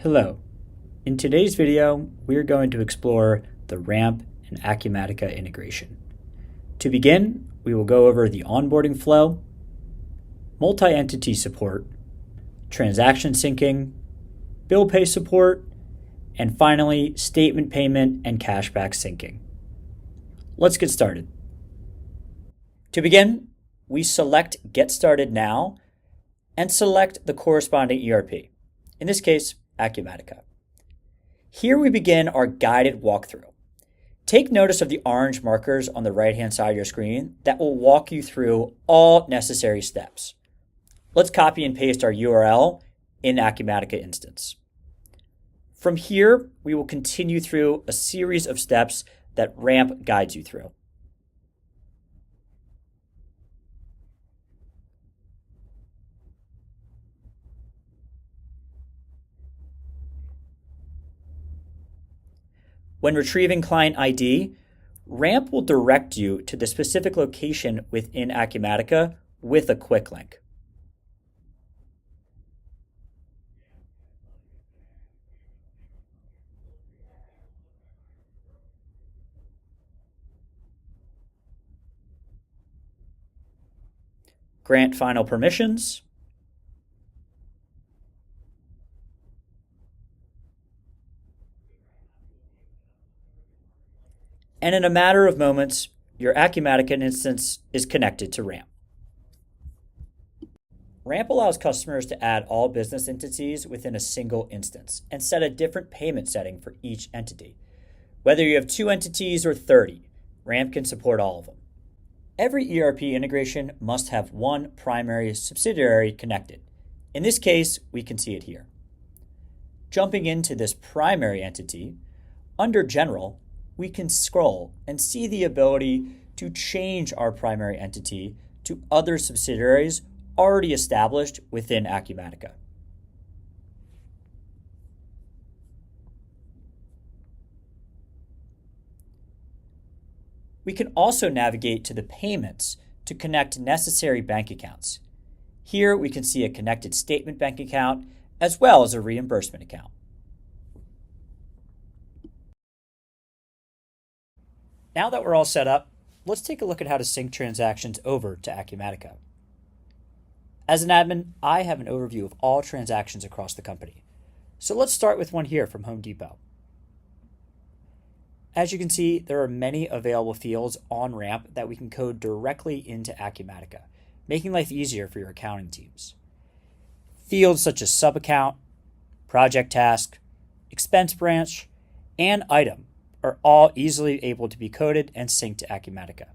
Hello. In today's video, we are going to explore the Ramp and Acumatica integration. To begin, we will go over the onboarding flow, multi-entity support, transaction syncing, bill pay support, and finally, statement payment and cashback syncing. Let's get started. To begin, we select Get Started Now and select the corresponding ERP, in this case, Acumatica. Here we begin our guided walkthrough. Take notice of the orange markers on the right-hand side of your screen that will walk you through all necessary steps. Let's copy and paste our URL in Acumatica instance. From here, we will continue through a series of steps that Ramp guides you through. When retrieving client ID, Ramp will direct you to the specific location within Acumatica with a quick link. Grant final permissions. And in a matter of moments, your Acumatica instance is connected to Ramp. Ramp allows customers to add all business entities within a single instance and set a different payment setting for each entity. Whether you have 2 entities or 30, Ramp can support all of them. Every ERP integration must have one primary subsidiary connected. In this case, we can see it here. Jumping into this primary entity, under General, we can scroll and see the ability to change our primary entity to other subsidiaries already established within Acumatica. We can also navigate to the payments to connect necessary bank accounts. Here we can see a connected statement bank account as well as a reimbursement account. Now that we're all set up, let's take a look at how to sync transactions over to Acumatica. As an admin, I have an overview of all transactions across the company. So let's start with one here from Home Depot. As you can see, there are many available fields on Ramp that we can code directly into Acumatica, making life easier for your accounting teams. Fields such as subaccount, project task, expense branch, and item are all easily able to be coded and synced to Acumatica.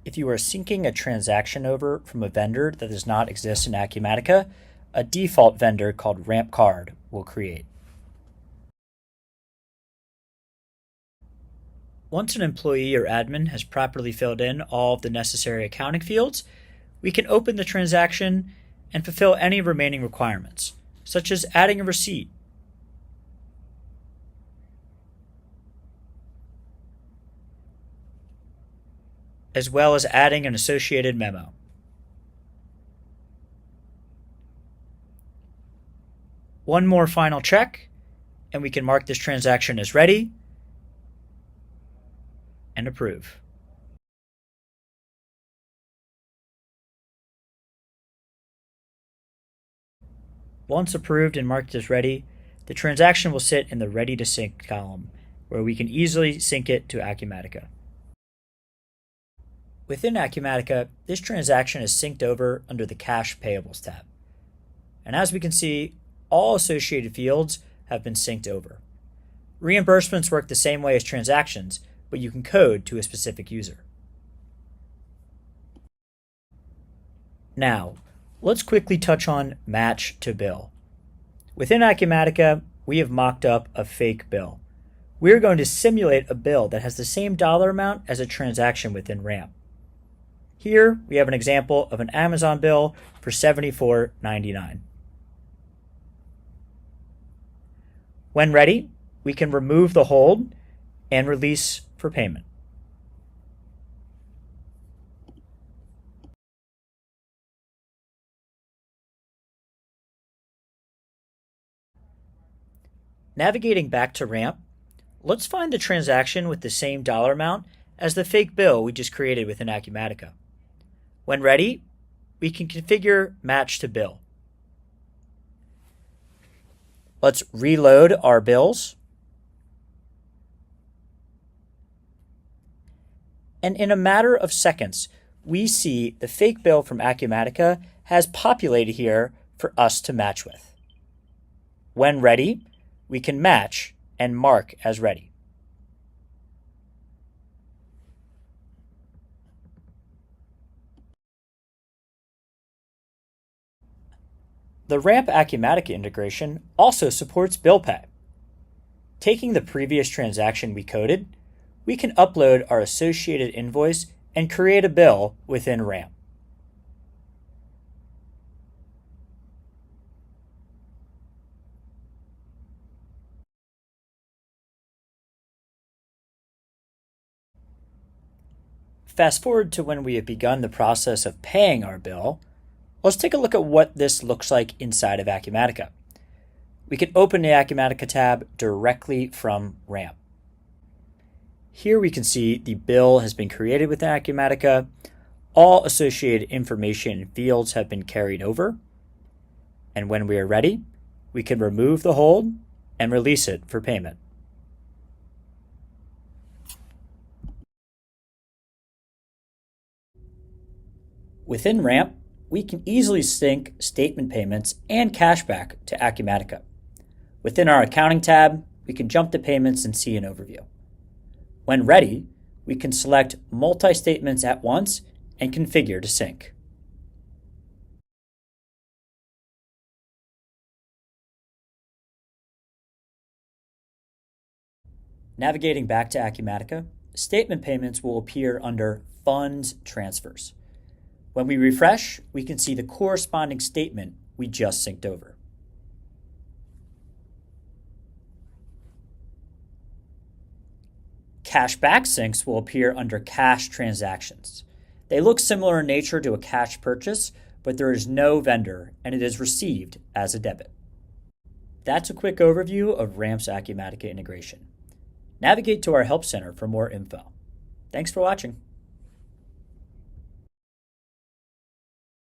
If you are syncing a transaction over from a vendor that does not exist in Acumatica, a default vendor called Ramp Card will create. Once an employee or admin has properly filled in all of the necessary accounting fields, we can open the transaction and fulfill any remaining requirements, such as adding a receipt, as well as adding an associated memo. One more final check, and we can mark this transaction as ready and approve. Once approved and marked as ready, the transaction will sit in the Ready to Sync column, where we can easily sync it to Acumatica. Within Acumatica, this transaction is synced over under the Cash Payables tab. And as we can see, all associated fields have been synced over. Reimbursements work the same way as transactions, but you can code to a specific user. Now, let's quickly touch on Match to Bill. Within Acumatica, we have mocked up a fake bill. We're going to simulate a bill that has the same dollar amount as a transaction within Ramp. Here, we have an example of an Amazon bill for $74.99. When ready, we can remove the hold and release for payment. Navigating back to Ramp, let's find the transaction with the same dollar amount as the fake bill we just created within Acumatica. When ready, we can configure Match to Bill. Let's reload our bills. And in a matter of seconds, we see the fake bill from Acumatica has populated here for us to match with. When ready, we can match and mark as ready. The Ramp Acumatica integration also supports bill pay. Taking the previous transaction we coded, we can upload our associated invoice and create a bill within Ramp. Fast forward to when we have begun the process of paying our bill. Let's take a look at what this looks like inside of Acumatica. We can open the Acumatica tab directly from Ramp. Here we can see the bill has been created within Acumatica. All associated information and fields have been carried over. And when we are ready, we can remove the hold and release it for payment. Within Ramp, we can easily sync statement payments and cashback to Acumatica. Within our Accounting tab, we can jump to payments and see an overview. When ready, we can select multi-statements at once and configure to sync. Navigating back to Acumatica, statement payments will appear under Funds Transfers. When we refresh, we can see the corresponding statement we just synced over. Cashback syncs will appear under Cash Transactions. They look similar in nature to a cash purchase, but there is no vendor and it is received as a debit. That's a quick overview of Ramp's Acumatica integration. Navigate to our Help Center for more info. Thanks for watching.